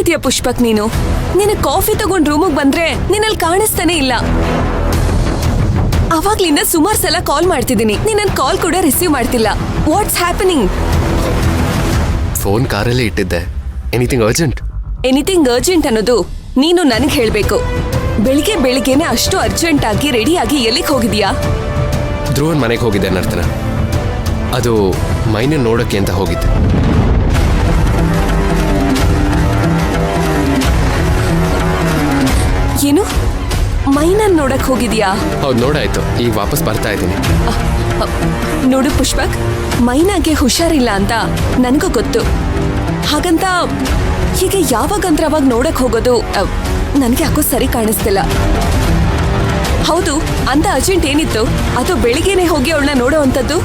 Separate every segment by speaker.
Speaker 1: ಮಾಡ್ತಿದ್ಯಾ ಪುಷ್ಪಕ್ ನೀನು? ನಿನ್ನ ಕಾಫಿ ತಗೊಂಡ್ ರೂಮಿಗೆ ಬಂದ್ರೆ ನಿನ್ನಲ್ಲಿ ಕಾಣಿಸ್ತಾನೆ ಇಲ್ಲ. ಅವಾಗ್ಲಿಂದ ಸುಮಾರು ಸಲ ಕಾಲ್ ಮಾಡ್ತಿದ್ದೀನಿ, ನೀನ್ ನನ್ ಕಾಲ್ ಕೂಡ ರಿಸೀವ್ ಮಾಡ್ತಿಲ್ಲ. What's happening?
Speaker 2: ಫೋನ್ ಕಾರಲ್ಲೇ ಇಟ್ಟಿದ್ದೆ. Anything urgent?
Speaker 1: ಎನಿಥಿಂಗ್ ಅರ್ಜೆಂಟ್ ಅನ್ನೋದು ನೀನು ನನಗೆ ಹೇಳ್ಬೇಕು. ಬೆಳಿಗ್ಗೆನೆ ಅಷ್ಟು ಅರ್ಜೆಂಟ್ ಆಗಿ ರೆಡಿಯಾಗಿ ಎಲ್ಲಿಗೆ ಹೋಗಿದ್ಯಾ?
Speaker 2: ಧ್ರುವನ್ ಮನೆಗೆ ಹೋಗಿದ್ದೆ ನರ್ತನ. ಅದು ಮೈನ ನೋಡಕ್ಕೆ ಅಂತ ಹೋಗಿದ್ದೆ.
Speaker 1: ಏನು ಮೈನನ್ ನೋಡಕ್ ಹೋಗಿದ್ಯಾ?
Speaker 2: ಹೌದು, ನೋಡಾಯ್ತು. ಈಗ ವಾಪಸ್ ಬರ್ತಾ ಇದ್ದೀನಿ.
Speaker 1: ನೋಡು ಪುಷ್ಪಕ್, ಮೈನಾಗೆ ಹುಷಾರಿಲ್ಲ ಅಂತ ನನಗೂ ಗೊತ್ತು. ಹಾಗಂತ ಹೀಗೆ ಯಾವಾಗಂದ್ರೆ ಅವಾಗ ನೋಡಕ್ ಹೋಗೋದು ನನಗೆ ಯಾಕೋ ಸರಿ ಕಾಣಿಸ್ತಿಲ್ಲ. ಹೌದು, ಅಂತ ಅರ್ಜೆಂಟ್ ಏನಿತ್ತು? ಅದು ಬೆಳಿಗ್ಗೆನೆ ಹೋಗಿ ಅವಳನ್ನ ನೋಡೋ ಅಂತದ್ದು.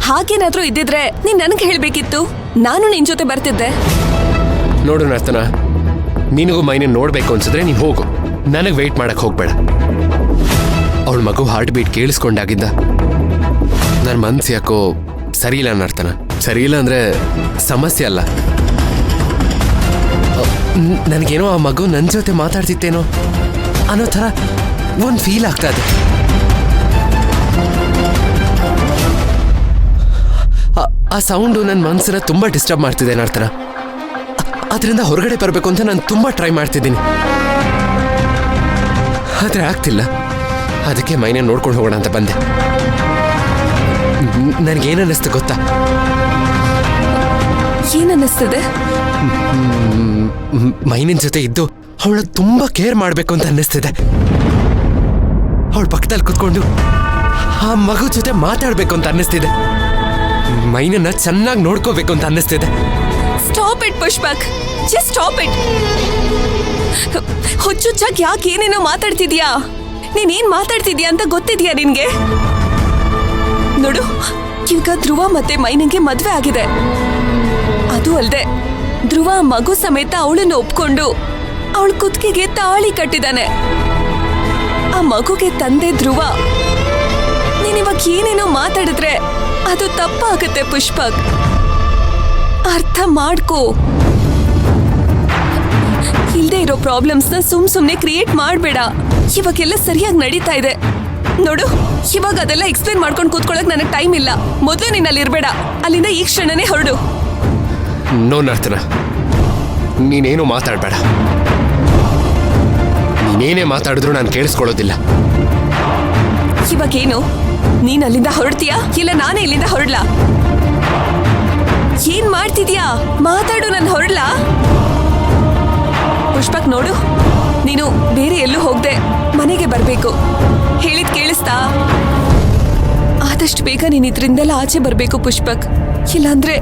Speaker 1: ಹಾಗೇನಾದ್ರೂ ಇದ್ದಿದ್ರೆ ನೀನ್ ನನಗೆ ಹೇಳ್ಬೇಕಿತ್ತು, ನಾನು ನಿನ್ ಜೊತೆ ಬರ್ತಿದ್ದೆ.
Speaker 2: ನೋಡು ನರ್ತನ, ನಿನಗೂ ಮೈನ ನೋಡ್ಬೇಕು ಅನ್ಸಿದ್ರೆ ನೀನ್ ಹೋಗು, ನನಗೆ ವೆಯ್ಟ್ ಮಾಡಕ್ ಹೋಗ್ಬೇಡ. ಅವಳ ಮಗು ಹಾರ್ಟ್ ಬೀಟ್ ಕೇಳಿಸ್ಕೊಂಡಾಗಿದ್ದ ನನ್ನ ಮನ್ಸು ಯಾಕೋ ಸರಿ ಇಲ್ಲ ನರ್ತನ. ಸರಿ ಇಲ್ಲ ಅಂದ್ರೆ ಸಮಸ್ಯೆ ಅಲ್ಲ, ನನಗೇನೋ ಆ ಮಗು ನನ್ನ ಜೊತೆ ಮಾತಾಡ್ತಿತ್ತೇನೋ ಅನ್ನೋ ಥರ ಒಂದು ಫೀಲ್ ಆಗ್ತಾ ಇದೆ. ಆ ಸೌಂಡು ನನ್ನ ಮನಸ್ಸನ್ನ ತುಂಬಾ ಡಿಸ್ಟರ್ಬ್ ಮಾಡ್ತಿದೆ ನರ್ತನ. ಅದರಿಂದ ಹೊರಗಡೆ ಬರಬೇಕು ಅಂತ ನಾನು ತುಂಬಾ ಟ್ರೈ ಮಾಡ್ತಿದ್ದೀನಿ, ಆದ್ರೆ ಆಗ್ತಿಲ್ಲ. ಅದಕ್ಕೆ ಮೈನ ನೋಡ್ಕೊಂಡು ಹೋಗೋಣ ಅಂತ ಬಂದೆ. ನನಗೇನನ್ನಿಸ್ತು ಗೊತ್ತಾ?
Speaker 1: ಏನನ್ನಿಸ್ತದೆ?
Speaker 2: ಮೈನಿನ ಜೊತೆ ಇದ್ದು ಅವಳ ತುಂಬಾ ಕೇರ್ ಮಾಡ್ಬೇಕು ಅಂತ ಅನ್ನಿಸ್ತಿದೆ. ಅವಳ ಪಕ್ಕದಲ್ಲಿ ಕುತ್ಕೊಂಡು ಆ ಮಗು ಜೊತೆ ಮಾತಾಡ್ಬೇಕು ಅಂತ ಅನ್ನಿಸ್ತಿದೆ. ಮೈನನ್ನ ಚೆನ್ನಾಗಿ ನೋಡ್ಕೋಬೇಕು ಅಂತ ಅನ್ನಿಸ್ತಿದೆ.
Speaker 1: Stop it Pushpak, just stop it. ಹುಚ್ಚುಚ್ಚಾಗಿ ಯಾಕೆ ಏನೇನೋ ಮಾತಾಡ್ತಿದ್ಯಾ? ನೀನೇನ್ ಮಾತಾಡ್ತಿದ್ಯಾ ಅಂತ ಗೊತ್ತಿದ್ಯಾ ನಿನ್ಗೆ? ನೋಡು, ಈಗ ಧ್ರುವ ಮತ್ತೆ ಮೈನಂಗೆ ಮದ್ವೆ ಆಗಿದೆ. ಅದು ಅಲ್ದೆ ಧ್ರುವ ಮಗು ಸಮೇತ ಅವಳನ್ನು ಒಪ್ಕೊಂಡು ಅವಳ ಕುತ್ತಿಗೆಗೆ ತಾಳಿ ಕಟ್ಟಿದಾನೆ. ಆ ಮಗುಗೆ ತಂದೆ ಧ್ರುವ. ನೀನಿವಾಗ ಏನೇನೋ ಮಾತಾಡಿದ್ರೆ ಅದು ತಪ್ಪಾಗುತ್ತೆ ಪುಷ್ಪಕ್, ಅರ್ಥ ಮಾಡ್ಕೋ. ಇಲ್ದೇ ಇರೋ ಪ್ರಾಬ್ಲಮ್ಸ್ನ ಸುಮ್ನೆ ಕ್ರಿಯೇಟ್ ಮಾಡಬೇಡ. ಇವಾಗೆಲ್ಲ ಸರಿಯಾಗಿ ನಡೀತಾ ಇದೆ. ನೋಡು, ಇವಾಗ ಅದೆಲ್ಲ ಎಕ್ಸ್ಪ್ಲೇನ್ ಮಾಡ್ಕೊಂಡು ಕೂತ್ಕೊಳ್ಳೋಕೆ ನನಗೆ ಟೈಮ್ ಇಲ್ಲ. ಮೊದಲು ನೀನು ಅಲ್ಲಿ ಇರಬೇಡ, ಅಲ್ಲಿಂದ ಈ ಕ್ಷಣನೇ ಹೊರಡು.
Speaker 2: ನೋ ನರ್ತನ, ನೀನೇನು ಮಾತಾಡಬೇಡ. ನೀನೇನೇ ಮಾತಾಡಿದ್ರು ನಾನು ಕೇಳಿಸ್ಕೊಳ್ಳೋದಿಲ್ಲ.
Speaker 1: ಇವಾಗೇನು? ನೀನ್ ಅಲ್ಲಿಂದ ಹೊರಡ್ತೀಯಾ ಇಲ್ಲ ನಾನೇ ಇಲ್ಲಿಂದ ಹೊರಡ್ಲಾ? ಏನ್ ಮಾಡ್ತಿದ್ಯಾ? ಮಾತಾಡು, ನಾನು ಹೊರಡ್ಲಾ? ಪುಷ್ಪಕ್ ನೋಡು, ನೀನು ಬೇರೆ ಎಲ್ಲೂ ಹೋಗ್ದೆ ಮನೆಗೆ ಬರ್ಬೇಕು. ಹೇಳಿದ್ ಕೇಳಿಸ್ತಾ? ಆದಷ್ಟು ಬೇಗ ನೀನ್ ಇದ್ರಿಂದೆಲ್ಲ ಆಚೆ ಬರ್ಬೇಕು ಪುಷ್ಪಕ್, ಇಲ್ಲಾಂದ್ರೆ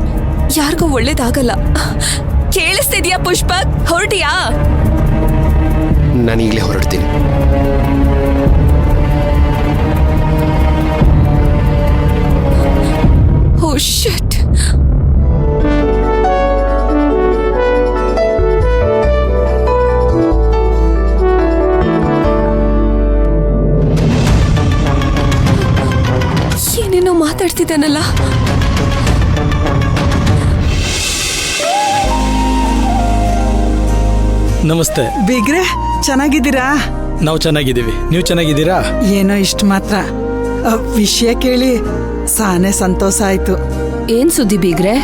Speaker 1: ಯಾರಿಗೂ ಒಳ್ಳೇದಾಗಲ್ಲ. ಕೇಳಿಸ್ತಿದ್ಯಾ ಪುಷ್ಪಕ್? ಹೊರಟಿಯಾ?
Speaker 2: ನಾನು ಈಗಲೇ ಹೊರಡ್ತೀನಿ.
Speaker 1: ಓ ಶಿಟ್. ಏನೇನೋ ಮಾತಾಡ್ತಿದ್ದಾನಲ್ಲ.
Speaker 3: ನಮಸ್ತೆ
Speaker 4: ಬೀಗ್ರೆ, ಚೆನ್ನಾಗಿದ್ದೀರಾ?
Speaker 3: ನಾವು ಚೆನ್ನಾಗಿದ್ದೀವಿ, ನೀವು ಚೆನ್ನಾಗಿದ್ದೀರಾ?
Speaker 4: ಏನೋ ಇಷ್ಟು ಮಾತ್ರ. ವಿಷಯ ಕೇಳಿ ಸಾನೆ ಸಂತೋಷ ಆಯ್ತು.
Speaker 1: ಏನ್ ಸುದ್ದಿ ಬೀಗ್ರೆ?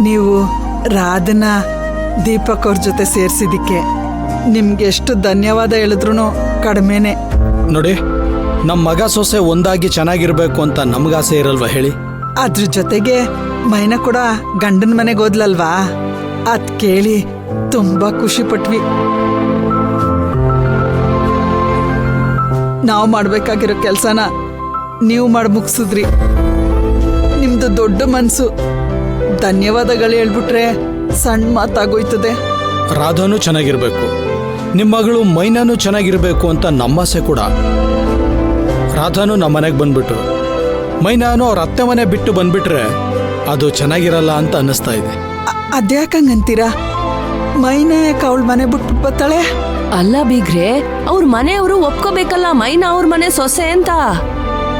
Speaker 4: ನೀವು ರಾಧನ ದೀಪಕ್ ಅವ್ರ ಜೊತೆ ಸೇರ್ಸಿದಿಕ್ಕೆ ನಿಮ್ಗೆ ಎಷ್ಟು ಧನ್ಯವಾದ ಹೇಳಿದ್ರು ಕಡಿಮೆನೆ.
Speaker 3: ನೋಡಿ, ನಮ್ಮ ಮಗ ಸೊಸೆ ಒಂದಾಗಿ ಚೆನ್ನಾಗಿರ್ಬೇಕು ಅಂತ ನಮ್ಗಾಸೆ ಇರಲ್ವಾ ಹೇಳಿ?
Speaker 4: ಅದ್ರ ಜೊತೆಗೆ ಮೈನ ಕೂಡ ಗಂಡನ ಮನೆಗೆ ಹೋದ್ಲಲ್ವಾ, ಅದ್ ಕೇಳಿ ತುಂಬಾ ಖುಷಿ ಪಟ್ವಿ. ನಾವು ಮಾಡ್ಬೇಕಾಗಿರೋ ಕೆಲ್ಸನ ನೀವು ಮಾಡಿ ಮುಗಿಸಿದ್ರಿ. ನಿಮ್ದು ದೊಡ್ಡ ಮನ್ಸು. ಧನ್ಯವಾದಗಳು ಹೇಳ್ಬಿಟ್ರೆ ಸಣ್ಣ ಮಾತಾಗೋಯ್ತದೆ.
Speaker 3: ರಾಧಾನು ಚೆನ್ನಾಗಿರ್ಬೇಕು, ನಿಮ್ಮ ಮಗಳು ಮೈನಾನು ಚೆನ್ನಾಗಿರ್ಬೇಕು ಅಂತ ನಮ್ಮಾಸೆ ಕೂಡ. ರಾಧಾನು ನಮ್ಮ ಮನೆಗೆ ಬಂದ್ಬಿಟ್ಟು ಮೈನಾನು ಅವ್ರ ಅತ್ತೆ ಮನೆ ಬಿಟ್ಟು ಬಂದ್ಬಿಟ್ರೆ ಅದು ಚೆನ್ನಾಗಿರಲ್ಲ ಅಂತ ಅನ್ನಿಸ್ತಾ ಇದೆ.
Speaker 4: ಅದ್ಯಾಕಂಗಂತೀರಾ? ಮೈನಾ ಯಾಕೆ ಅವಳ ಮನೆ ಬಿಟ್ಬಿಟ್ಟು ಬರ್ತಾಳೆ?
Speaker 1: ಅಲ್ಲ ಬೀಗ್ರೆ, ಅವ್ರ ಮನೆಯವರು ಒಪ್ಕೋಬೇಕಲ್ಲ ಮೈನಾ ಅವ್ರ ಮನೆ ಸೊಸೆ ಅಂತ.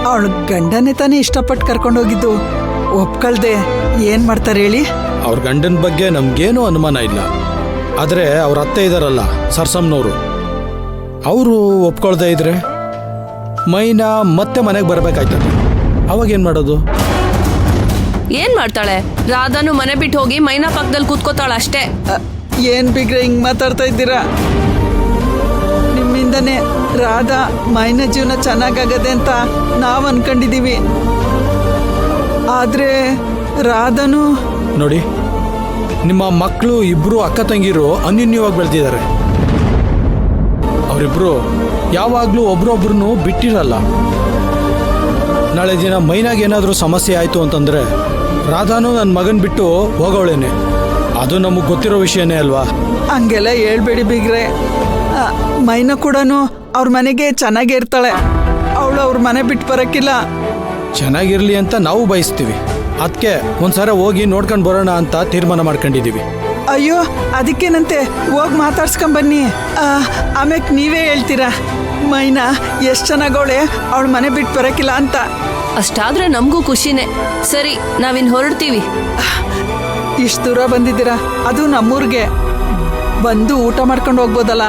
Speaker 4: ಅವಳ ಗಂಡನೇ ತಾನೇ ಇಷ್ಟಪಟ್ಟು ಕರ್ಕೊಂಡೋಗಿದ್ದು. ಒಪ್ಕೊಳ್ದೆ ಏನ್ ಮಾಡ್ತಾರೆ ಹೇಳಿ?
Speaker 3: ಅವ್ರ ಗಂಡನ ಬಗ್ಗೆ ನಮ್ಗೇನೂ ಅನುಮಾನ ಇಲ್ಲ. ಆದರೆ ಅವ್ರ ಅತ್ತೆ ಇದಾರಲ್ಲ ಸರ್ಸಮ್ನವರು, ಅವರು ಒಪ್ಕೊಳ್ದೇ ಇದ್ರೆ ಮೈನಾ ಮತ್ತೆ ಮನೆಗೆ ಬರ್ಬೇಕಾಯ್ತದೆ. ಅವಾಗೇನು ಮಾಡೋದು?
Speaker 1: ಏನ್ ಮಾಡ್ತಾಳೆ? ರಾಧಾನು ಮನೆ ಬಿಟ್ಟು ಹೋಗಿ ಮೈನಾ ಪಕ್ಕದಲ್ಲಿ ಕೂತ್ಕೋತಾಳ ಅಷ್ಟೇ.
Speaker 4: ಏನ್ ಬಿಗ್ರೆ ಹಿಂಗ್ ಮಾತಾಡ್ತಾ ಇದ್ದೀರಾ? ನಿಮ್ಮಿಂದನೇ ರಾಧಾ ಮೈನ ಜೀವನ ಚೆನ್ನಾಗಾಗದೆ ಅಂತ ನಾವ್ ಅನ್ಕೊಂಡಿದೀವಿ. ಆದ್ರೆ ರಾಧಾನು
Speaker 3: ನೋಡಿ, ನಿಮ್ಮ ಮಕ್ಕಳು ಇಬ್ರು ಅಕ್ಕ ತಂಗಿರು ಅನ್ಯೂನ್ಯವಾಗಿ ಬೆಳೆದಿದ್ದಾರೆ. ಅವರಿಬ್ರು ಯಾವಾಗಲೂ ಒಬ್ರೊಬ್ರನ್ನು ಬಿಟ್ಟಿರಲ್ಲ. ನಾಳೆ ದಿನ ಮೈನಾಗ ಏನಾದರೂ ಸಮಸ್ಯೆ ಆಯಿತು ಅಂತಂದರೆ ರಾಧಾನು ನನ್ನ ಮಗನ ಬಿಟ್ಟು ಹೋಗೋಳೇನೆ. ಅದು ನಮಗೆ ಗೊತ್ತಿರೋ ವಿಷಯನೇ ಅಲ್ವಾ?
Speaker 4: ಹಂಗೆಲ್ಲ ಹೇಳ್ಬೇಡಿ ಬಿಗ್ರೆ. ಮೈನ ಕೂಡ ಅವ್ರ ಮನೆಗೆ ಚೆನ್ನಾಗೇ ಇರ್ತಾಳೆ. ಅವಳು ಅವ್ರ ಮನೆ ಬಿಟ್ಟು ಬರೋಕ್ಕಿಲ್ಲ.
Speaker 3: ಚೆನ್ನಾಗಿರ್ಲಿ ಅಂತ ನಾವು ಬಯಸ್ತೀವಿ. ಅದಕ್ಕೆ ಒಂದ್ಸಲ ಹೋಗಿ ನೋಡ್ಕೊಂಡು ಬರೋಣ ಅಂತ ತೀರ್ಮಾನ ಮಾಡ್ಕೊಂಡಿದ್ದೀವಿ.
Speaker 4: ಅಯ್ಯೋ, ಅದಕ್ಕೇನಂತೆ, ಹೋಗಿ ಮಾತಾಡ್ಸ್ಕೊಂಬನ್ನಿ. ಆಮ್ಯಾಕ್ ನೀವೇ ಹೇಳ್ತೀರಾ ಮೈನಾ ಎಷ್ಟು ಚೆನ್ನಾಗವಳೆ, ಅವಳ ಮನೆ ಬಿಟ್ಟು ಬರೋಕ್ಕಿಲ್ಲ ಅಂತ.
Speaker 1: ಅಷ್ಟಾದ್ರೆ ನಮಗೂ ಖುಷಿನೇ. ಸರಿ, ನಾವಿನ್ ಹೊರಡ್ತೀವಿ.
Speaker 4: ಇಷ್ಟು ದೂರ ಬಂದಿದ್ದೀರಾ, ಅದು ನಮ್ಮೂರಿಗೆ. ಬಂದು ಊಟ ಮಾಡ್ಕೊಂಡು ಹೋಗ್ಬೋದಲ್ಲ?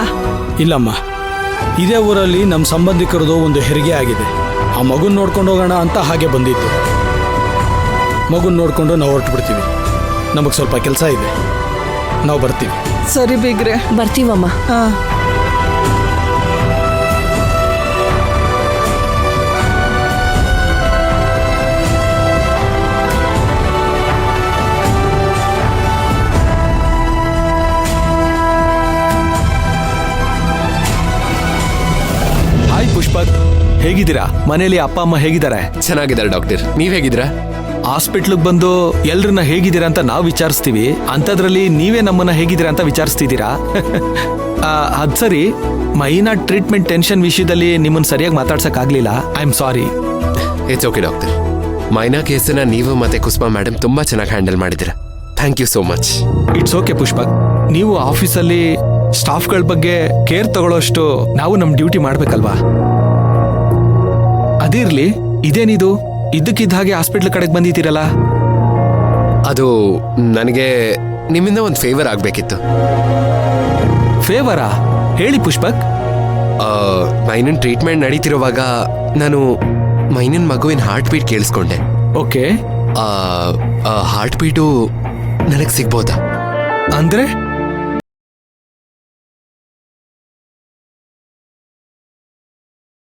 Speaker 3: ಇಲ್ಲಮ್ಮ, ಇದೇ ಊರಲ್ಲಿ ನಮ್ಮ ಸಂಬಂಧಿಕರದು ಒಂದು ಹೆರಿಗೆ ಆಗಿದೆ. ಆ ಮಗುನ ನೋಡ್ಕೊಂಡು ಹೋಗೋಣ ಅಂತ ಹಾಗೆ ಬಂದಿದ್ದು. ಮಗುನ ನೋಡಿಕೊಂಡು ನಾವು ಹೊರಟು ಬಿಡ್ತೀವಿ. ನಮಗೆ ಸ್ವಲ್ಪ ಕೆಲಸ ಇದೆ, ನಾವು ಬರ್ತೀವಿ.
Speaker 4: ಸರಿ ಬಿಗ್ರೆ,
Speaker 1: ಬರ್ತೀವಮ್ಮ.
Speaker 4: ಹಾಂ.
Speaker 5: ಹಾಯ್ ಪುಷ್ಪಕ್, ಹೇಗಿದ್ದೀರಾ? ಮನೇಲಿ ಅಪ್ಪ ಅಮ್ಮ ಹೇಗಿದ್ದಾರೆ?
Speaker 2: ಚೆನ್ನಾಗಿದ್ದಾರೆ ಡಾಕ್ಟರ್. ನೀವ್ ಹೇಗಿದ್ದೀರಾ?
Speaker 5: ಹಾಸ್ಪಿಟ್ಲಿಗೆ ಬಂದು ಎಲ್ರನ್ನ ಹೇಗಿದ್ದೀರಾ ಅಂತ ನಾವು ವಿಚಾರಿಸ್ತೀವಿ, ಅಂಥದ್ರಲ್ಲಿ ನೀವೇ ನಮ್ಮನ್ನ ಹೇಗಿದ್ದೀರಾ ಅಂತ ವಿಚಾರಿಸ್ತಿದ್ದೀರಾ? ಅದು ಸರಿ, ಮೈನಾ ಟ್ರೀಟ್ಮೆಂಟ್ ಟೆನ್ಷನ್ ವಿಷಯದಲ್ಲಿ ನಿಮ್ಮನ್ನು ಸರಿಯಾಗಿ ಮಾತಾಡ್ಸೋಕ್ಕಾಗಲಿಲ್ಲ. I am sorry.
Speaker 2: It's okay doctor. Maina ಕೇಸನ್ನ ನೀವು ಮತ್ತೆ ಕುಸುಮಾ ಮೇಡಮ್ ತುಂಬಾ ಚೆನ್ನಾಗಿ ಹ್ಯಾಂಡಲ್ ಮಾಡಿದ್ದೀರಾ. Thank you so much.
Speaker 5: It's okay Pushpak. ನೀವು ಆಫೀಸಲ್ಲಿ ಸ್ಟಾಫ್ಗಳ ಬಗ್ಗೆ ಕೇರ್ ತಗೊಳ್ಳೋಷ್ಟು ನಾವು ನಮ್ಮ ಡ್ಯೂಟಿ ಮಾಡಬೇಕಲ್ವಾ? ಅದಿರ್ಲಿ, ಇದೇನಿದು ಇದ್ದಕ್ಕಿದ್ದ ಹಾಗೆ ಹಾಸ್ಪಿಟ್ಲ್ ಕಡೆಗೆ ಬಂದಿದ್ದೀರಲ್ಲ?
Speaker 2: ಅದು ನನಗೆ ನಿಮ್ಮಿಂದ ಒಂದು ಫೇವರ್ ಆಗಬೇಕಿತ್ತು.
Speaker 5: ಫೇವರಾ? ಹೇಳಿ ಪುಷ್ಪಕ್.
Speaker 2: ಮೈನನ್ ಟ್ರೀಟ್ಮೆಂಟ್ ನಡೀತಿರುವಾಗ ನಾನು ಮೈನನ್ ಮಗುವಿನ ಹಾರ್ಟ್ ಬೀಟ್ ಕೇಳಿಸ್ಕೊಂಡೆ.
Speaker 5: ಓಕೆ.
Speaker 2: ಹಾರ್ಟ್ ಬೀಟು ನನಗೆ ಸಿಗ್ಬೋದಾ?
Speaker 5: ಅಂದ್ರೆ